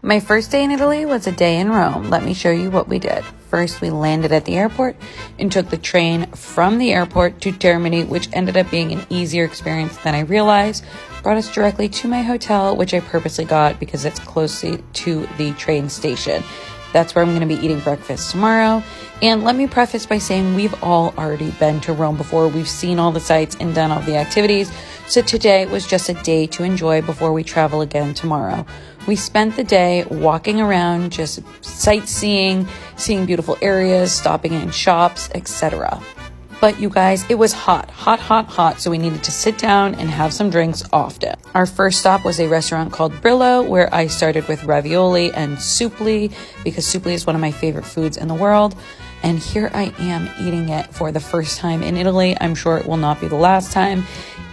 My first day in Italy was a day in Rome. Let me show you what we did. First, we landed at the airport and took the train from the airport to Termini, which ended up being an easier experience than I realized. Brought us directly to my hotel, which I purposely got because it's closely to the train station. That's where I'm going to be eating breakfast tomorrow. And let me preface by saying we've all already been to Rome before. We've seen all the sights and done all the activities. So today was just a day to enjoy before we travel again tomorrow. We spent the day walking around, just sightseeing, seeing beautiful areas, stopping in shops, etc. But you guys, it was hot, so we needed to sit down and have some drinks often. Our first stop was a restaurant called Brillo, where I started with ravioli and soupli, because soupli is one of my favorite foods in the world. And here I am eating it for the first time in Italy. I'm sure it will not be the last time.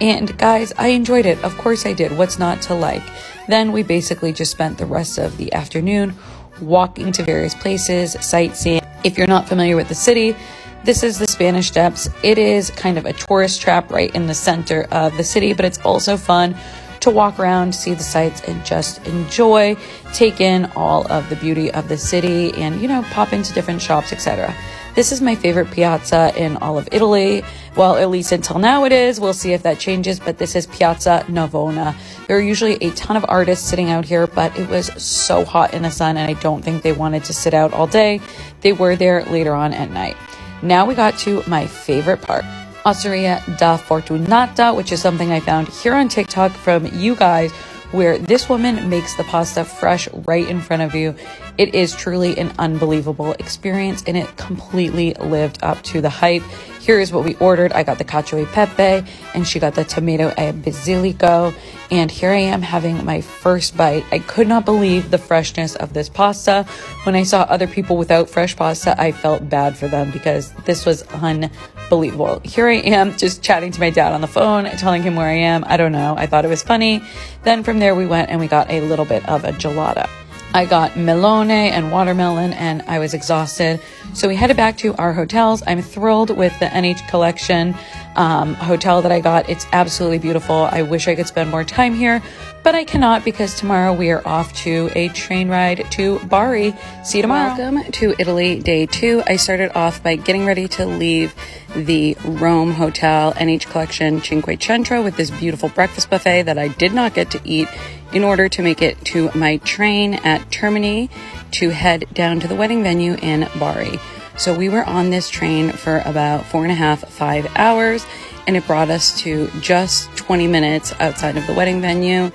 And guys, I enjoyed it. Of course I did. What's not to like? Then we basically just spent the rest of the afternoon walking to various places, sightseeing. If you're not familiar with the city, this is the Spanish Steps. It is kind of a tourist trap right in the center of the city, but it's also fun to walk around, see the sights, and just enjoy, take in all of the beauty of the city and, pop into different shops, etc. This is my favorite piazza in all of Italy. Well, at least until now it is. We'll see if that changes, but this is Piazza Navona. There are usually a ton of artists sitting out here, but it was so hot in the sun, and I don't think they wanted to sit out all day. They were there later on at night. Now we got to my favorite part. Masseria da Fortunata, which is something I found here on TikTok from you guys, where this woman makes the pasta fresh right in front of you. It is truly an unbelievable experience, and it completely lived up to the hype. Here is what we ordered. I got the cacio e pepe, and she got the tomato e basilico. And here I am having my first bite. I could not believe the freshness of this pasta. When I saw other people without fresh pasta, I felt bad for them because this was unbelievable. Here I am just chatting to my dad on the phone, telling him where I am. I don't know. I thought it was funny. Then from there we went and we got a little bit of a gelato. I got melone and watermelon, and I was exhausted. So we headed back to our hotels. I'm thrilled with the NH Collection hotel that I got. It's absolutely beautiful. I wish I could spend more time here, but I cannot because tomorrow we are off to a train ride to Bari. See you tomorrow. Welcome to Italy, day 2. I started off by getting ready to leave the Rome Hotel NH Collection Cinquecento with this beautiful breakfast buffet that I did not get to eat in order to make it to my train at Termini to head down to the wedding venue in Bari. So we were on this train for about 4.5, 5 hours, and it brought us to just 20 minutes outside of the wedding venue,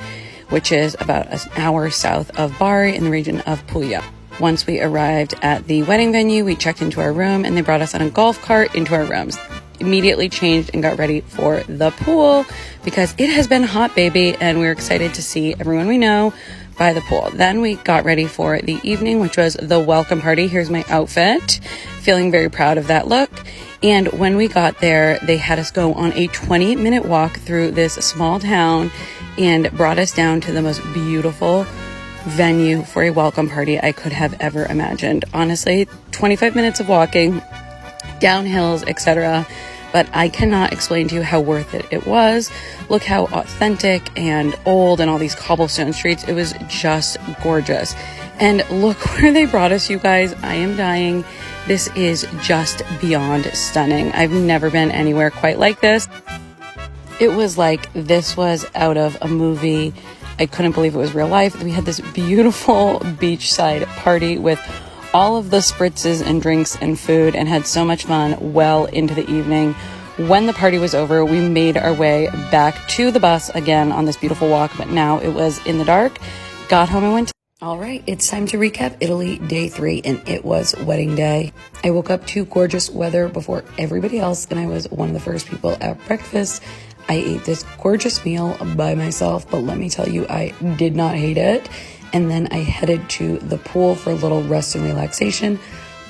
which is about an hour south of Bari in the region of Puglia. Once we arrived at the wedding venue, we checked into our room and they brought us on a golf cart into our rooms. Immediately changed and got ready for the pool because it has been hot, baby, and we're excited to see everyone we know by the pool. Then we got ready for the evening, which was the welcome party. Here's my outfit. Feeling very proud of that look. And when we got there, they had us go on a 20-minute walk through this small town and brought us down to the most beautiful venue for a welcome party I could have ever imagined. Honestly, 25 minutes of walking, down hills, etc. But I cannot explain to you how worth it was. Look how authentic and old and all these cobblestone streets. It was just gorgeous. And look where they brought us, you guys. I am dying. This is just beyond stunning. I've never been anywhere quite like this. It was like this was out of a movie. I couldn't believe it was real life. We had this beautiful beachside party with all of the spritzes and drinks and food, and had so much fun well into the evening. When the party was over, we made our way back to the bus again on this beautiful walk, but now it was in the dark. Got home and went to... All right, it's time to recap Italy day 3, and it was wedding day. I woke up to gorgeous weather before everybody else, and I was one of the first people at breakfast. I ate this gorgeous meal by myself, but let me tell you, I did not hate it. And then I headed to the pool for a little rest and relaxation.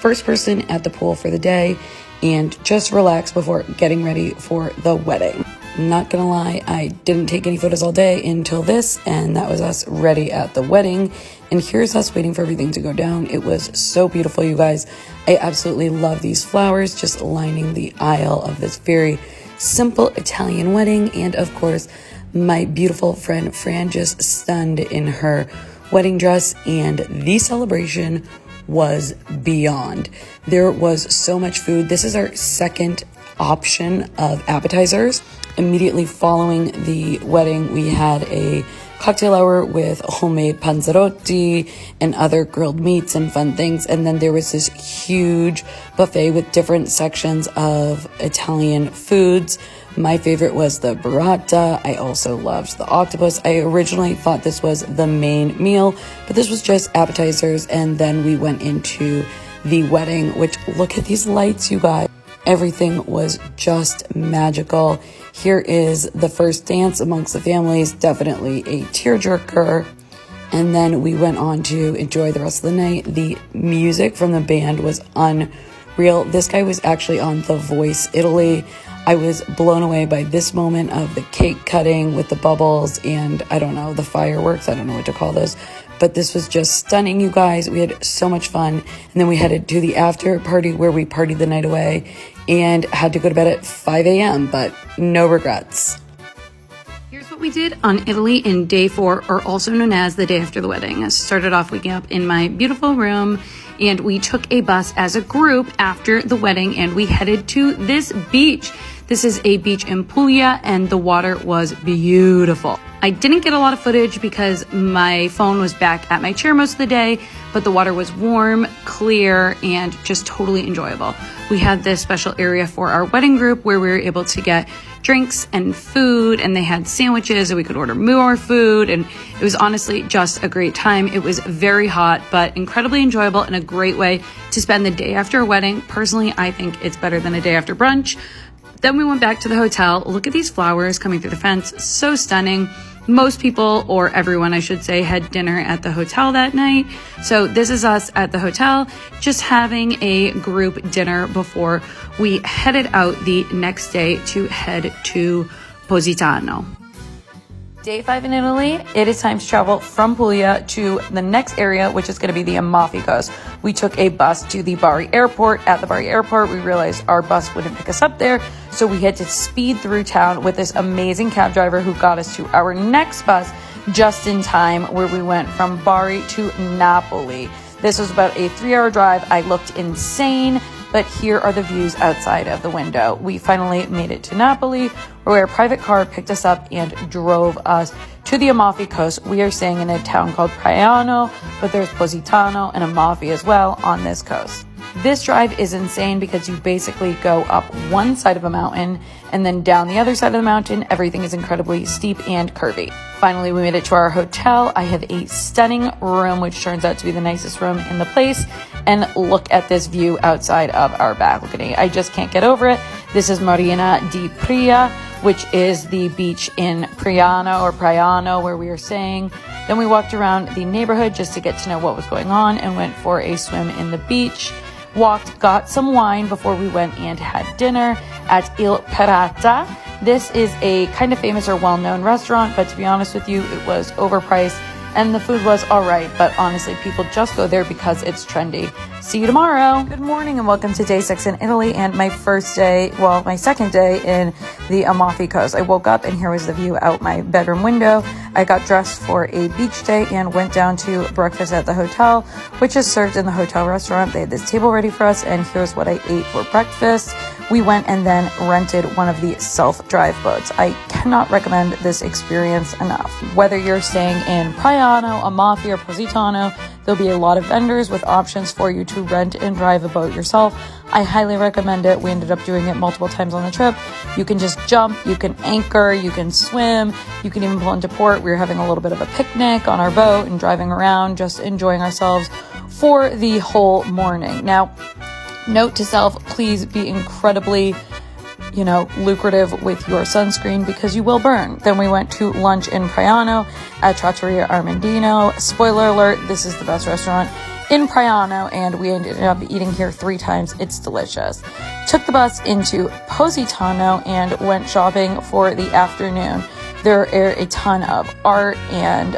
First person at the pool for the day, and just relax before getting ready for the wedding. Not gonna lie, I didn't take any photos all day until this, and that was us ready at the wedding. And here's us waiting for everything to go down. It was so beautiful, you guys. I absolutely love these flowers just lining the aisle of this very simple Italian wedding. And of course, my beautiful friend Fran just stunned in her wedding dress, and the celebration was beyond. There was so much food. This is our second option of appetizers. Immediately following the wedding, we had a cocktail hour with homemade panzerotti and other grilled meats and fun things. And then there was this huge buffet with different sections of Italian foods. My favorite was the burrata. I also loved the octopus. I originally thought this was the main meal, but this was just appetizers. And then we went into the wedding, which, look at these lights, you guys. Everything was just magical. Here is the first dance amongst the families, definitely a tearjerker. And then we went on to enjoy the rest of the night. The music from the band was unreal. This guy was actually on The Voice Italy. I was blown away by this moment of the cake cutting with the bubbles and, I don't know, the fireworks. I don't know what to call those. But this was just stunning, you guys. We had so much fun. And then we headed to the after party where we partied the night away and had to go to bed at 5 a.m., but no regrets. Here's what we did on Italy in day 4, or also known as the day after the wedding. I started off waking up in my beautiful room, and we took a bus as a group after the wedding, and we headed to this beach. This is a beach in Puglia, and the water was beautiful. I didn't get a lot of footage because my phone was back at my chair most of the day, but the water was warm, clear, and just totally enjoyable. We had this special area for our wedding group where we were able to get drinks and food, and they had sandwiches and we could order more food, and it was honestly just a great time. It was very hot, but incredibly enjoyable and a great way to spend the day after a wedding. Personally, I think it's better than a day after brunch. Then we went back to the hotel. Look at these flowers coming through the fence. So stunning. Most people, or everyone I should say, had dinner at the hotel that night. So this is us at the hotel, just having a group dinner before we headed out the next day to head to Positano. Day 5 in Italy, it is time to travel from Puglia to the next area, which is going to be the Amalfi coast. We took a bus to the Bari airport. At the Bari airport, we realized our bus wouldn't pick us up there, so we had to speed through town with this amazing cab driver who got us to our next bus just in time, where we went from Bari to Napoli. This was about a 3-hour drive. I looked insane, but here are the views outside of the window. We finally made it to Napoli, where a private car picked us up and drove us to the Amalfi coast. We are staying in a town called Praiano, but there's Positano and Amalfi as well on this coast. This drive is insane because you basically go up one side of a mountain and then down the other side of the mountain. Everything is incredibly steep and curvy. Finally, we made it to our hotel. I have a stunning room, which turns out to be the nicest room in the place. And look at this view outside of our balcony. I just can't get over it. This is Marina di Pria, which is the beach in Praiano, where we are staying. Then we walked around the neighborhood just to get to know what was going on and went for a swim in the beach. Got some wine before we went and had dinner at Il Pirata. This is a kind of famous or well-known restaurant, but to be honest with you, it was overpriced and the food was all right, but honestly, people just go there because it's trendy. See you tomorrow. Good morning and welcome to day 6 in Italy and my second day in the Amalfi coast. I woke up and here was the view out my bedroom window. I got dressed for a beach day and went down to breakfast at the hotel, which is served in the hotel restaurant. They had this table ready for us and here's what I ate for breakfast. We went and then rented one of the self-drive boats. I cannot recommend this experience enough. Whether you're staying in Praiano, Amalfi, or Positano, there'll be a lot of vendors with options for you to rent and drive a boat yourself. I highly recommend it. We ended up doing it multiple times on the trip. You can just jump, you can anchor, you can swim, you can even pull into port. We were having a little bit of a picnic on our boat and driving around, just enjoying ourselves for the whole morning. Now, note to self, please be incredibly, lucrative with your sunscreen because you will burn. Then we went to lunch in Praiano at Trattoria Armandino. Spoiler alert, this is the best restaurant in Praiano and we ended up eating here 3 times. It's delicious. Took the bus into Positano and went shopping for the afternoon. There are a ton of art and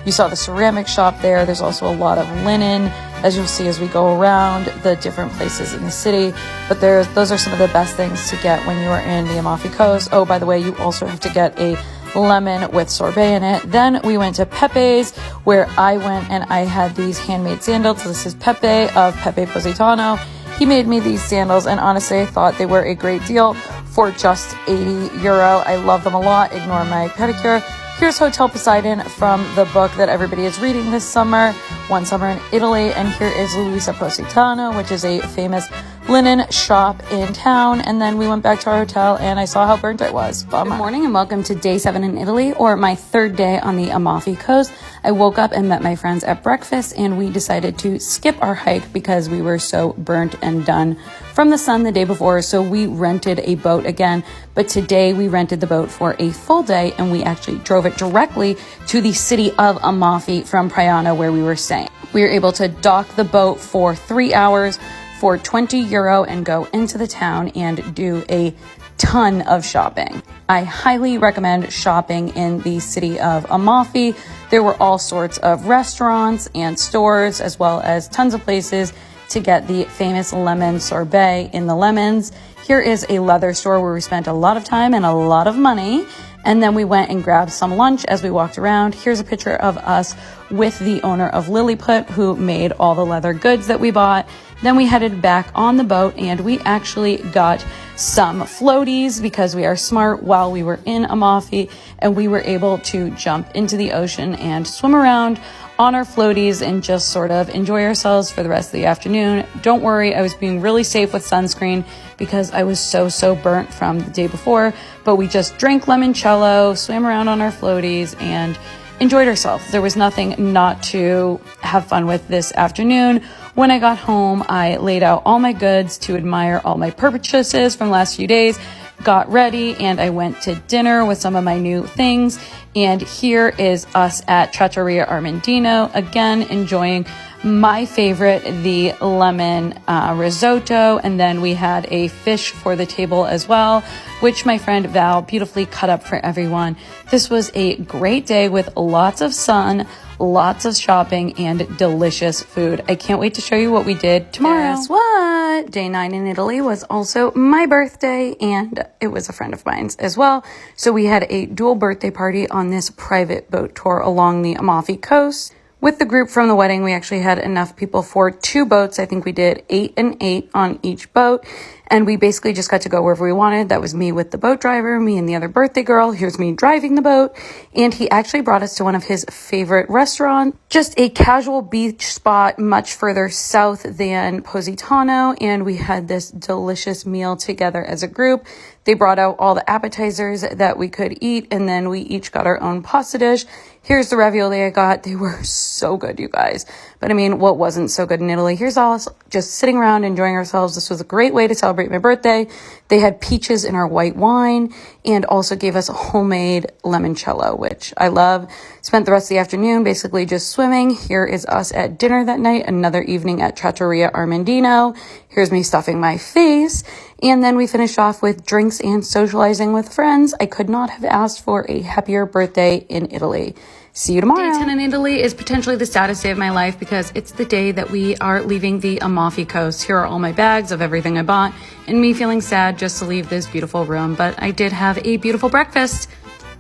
you saw the ceramic shop there. There's also a lot of linen, as you'll see as we go around the different places in the city. But those are some of the best things to get when you are in the Amalfi Coast. Oh, by the way, you also have to get a lemon with sorbet in it. Then we went to Pepe's, where I went and I had these handmade sandals. This is Pepe of Pepe Positano. He made me these sandals, and honestly, I thought they were a great deal for just €80. I love them a lot. Ignore my pedicure. Here's Hotel Poseidon from the book that everybody is reading this summer, One Summer in Italy. And here is Luisa Positano, which is a famous linen shop in town. And then we went back to our hotel and I saw how burnt it was. Bummer. Good morning and welcome to day 7 in Italy, or my 3rd day on the Amalfi coast. I woke up and met my friends at breakfast, and we decided to skip our hike because we were so burnt and done from the sun the day before. So we rented a boat again, but today we rented the boat for a full day, and we actually drove it directly to the city of Amalfi from Praiano, where we were staying. We were able to dock the boat for 3 hours for €20 and go into the town and do a ton of shopping. I highly recommend shopping in the city of Amalfi. There were all sorts of restaurants and stores, as well as tons of places to get the famous lemon sorbet in the lemons. Here is a leather store where we spent a lot of time and a lot of money. And then we went and grabbed some lunch as we walked around. Here's a picture of us with the owner of Lilliput, who made all the leather goods that we bought. Then we headed back on the boat, and we actually got some floaties because we are smart while we were in Amalfi, and we were able to jump into the ocean and swim around on our floaties and just sort of enjoy ourselves for the rest of the afternoon. Don't worry, I was being really safe with sunscreen because I was so burnt from the day before, but we just drank limoncello, swam around on our floaties, and enjoyed ourselves. There was nothing not to have fun with this afternoon. When I got home, I laid out all my goods to admire all my purchases from the last few days, got ready, and I went to dinner with some of my new things. And here is us at Trattoria Armandino, again enjoying my favorite, the lemon risotto. And then we had a fish for the table as well, which my friend Val beautifully cut up for everyone. This was a great day with lots of sun, lots of shopping, and delicious food. I can't wait to show you what we did tomorrow. Guess what? Day 9 in Italy was also my birthday, and it was a friend of mine's as well. So we had a dual birthday party on this private boat tour along the Amalfi coast. With the group from the wedding, we actually had enough people for 2 boats. I think we did 8 and 8 on each boat. And we basically just got to go wherever we wanted. That was me with the boat driver, me and the other birthday girl. Here's me driving the boat. And he actually brought us to one of his favorite restaurants, just a casual beach spot much further south than Positano. And we had this delicious meal together as a group. They brought out all the appetizers that we could eat, and then we each got our own pasta dish. Here's the ravioli I got. They were so good, you guys. But I mean, what wasn't so good in Italy? Here's us just sitting around enjoying ourselves. This was a great way to celebrate my birthday. They had peaches in our white wine and also gave us a homemade limoncello, which I love. Spent the rest of the afternoon basically just swimming. Here is us at dinner that night, another evening at Trattoria Armandino. Here's me stuffing my face. And then we finished off with drinks and socializing with friends. I could not have asked for a happier birthday in Italy. See you tomorrow. Day 10 in Italy is potentially the saddest day of my life because it's the day that we are leaving the Amalfi coast. Here are all my bags of everything I bought, and me feeling sad just to leave this beautiful room. But I did have a beautiful breakfast.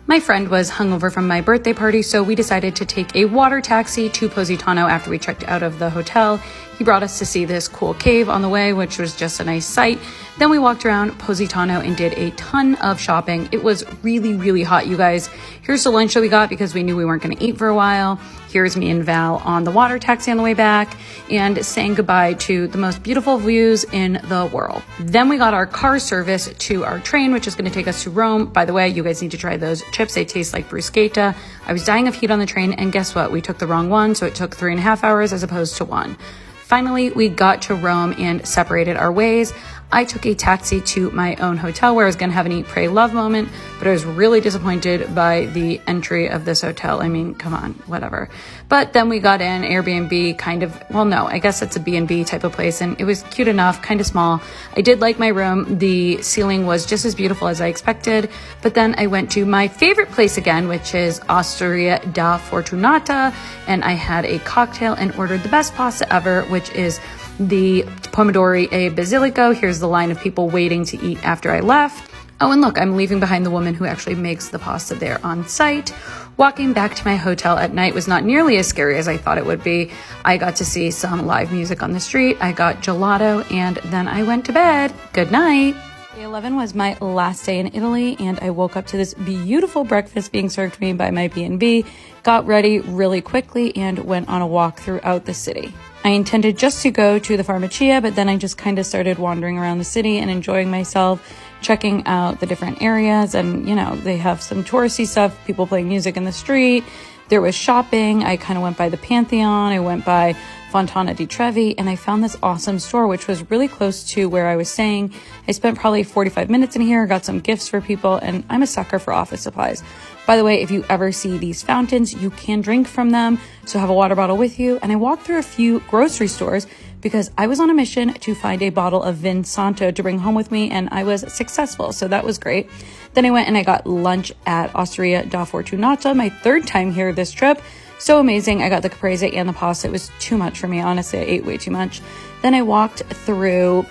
My friend was hungover from my birthday party, so we decided to take a water taxi to Positano after we checked out of the hotel. He brought us to see this cool cave on the way, which was just a nice sight. Then we walked around Positano and did a ton of shopping. It was really hot, you guys. Here's the lunch that we got because we knew we weren't going to eat for a while. Here's me and Val on the water taxi on the way back and saying goodbye to the most beautiful views in the world. Then we got our car service to our train, which is going to take us to Rome. By the way, you guys need to try those chips. They taste like bruschetta. I was dying of heat on the train, and guess what? We took the wrong one, so it took 3.5 hours as opposed to 1. Finally, we got to Rome and separated our ways. I took a taxi to my own hotel where I was going to have an eat, pray, love moment, but I was really disappointed by the entry of this hotel. I mean, come on, whatever. But then we got in Airbnb, kind of, well, no, I guess it's a B&B type of place, and it was cute enough, kind of small. I did like my room. The ceiling was just as beautiful as I expected, but then I went to my favorite place again, which is Osteria da Fortunata, and I had a cocktail and ordered the best pasta ever, which is the pomodori e basilico. Here's the line of people waiting to eat after I left. Oh, and look, I'm leaving behind the woman who actually makes the pasta there on site. Walking back to my hotel at night was not nearly as scary as I thought it would be. I got to see some live music on the street. I got gelato, and then I went to bed. Good night. Day 11 was my last day in Italy, and I woke up to this beautiful breakfast being served to me by my B&B, got ready really quickly, and went on a walk throughout the city. I intended just to go to the Farmacia, but then I just kind of started wandering around the city and enjoying myself, checking out the different areas. And, you know, they have some touristy stuff, people playing music in the street. There was shopping. I kind of went by the Pantheon. I went by Fontana di Trevi, and I found this awesome store, which was really close to where I was staying. I spent probably 45 minutes in here, got some gifts for people, and I'm a sucker for office supplies. By the way, if you ever see these fountains, you can drink from them, so have a water bottle with you. And I walked through a few grocery stores because I was on a mission to find a bottle of Vin Santo to bring home with me, and I was successful, so that was great. Then I went and I got lunch at Osteria da Fortunata, my third time here this trip. So amazing. I got the caprese and the pasta. It was too much for me, honestly. I ate way too much. Then I walked through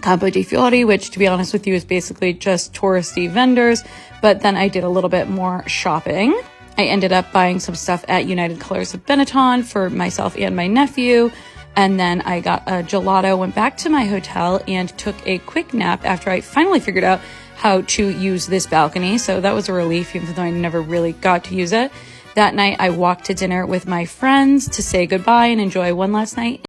Campo di Fiori, which, to be honest with you, is basically just touristy vendors. But then I did a little bit more shopping. I ended up buying some stuff at United Colors of Benetton for myself and my nephew. And then I got a gelato, went back to my hotel, and took a quick nap after I finally figured out how to use this balcony. So that was a relief, even though I never really got to use it. That night, I walked to dinner with my friends to say goodbye and enjoy one last night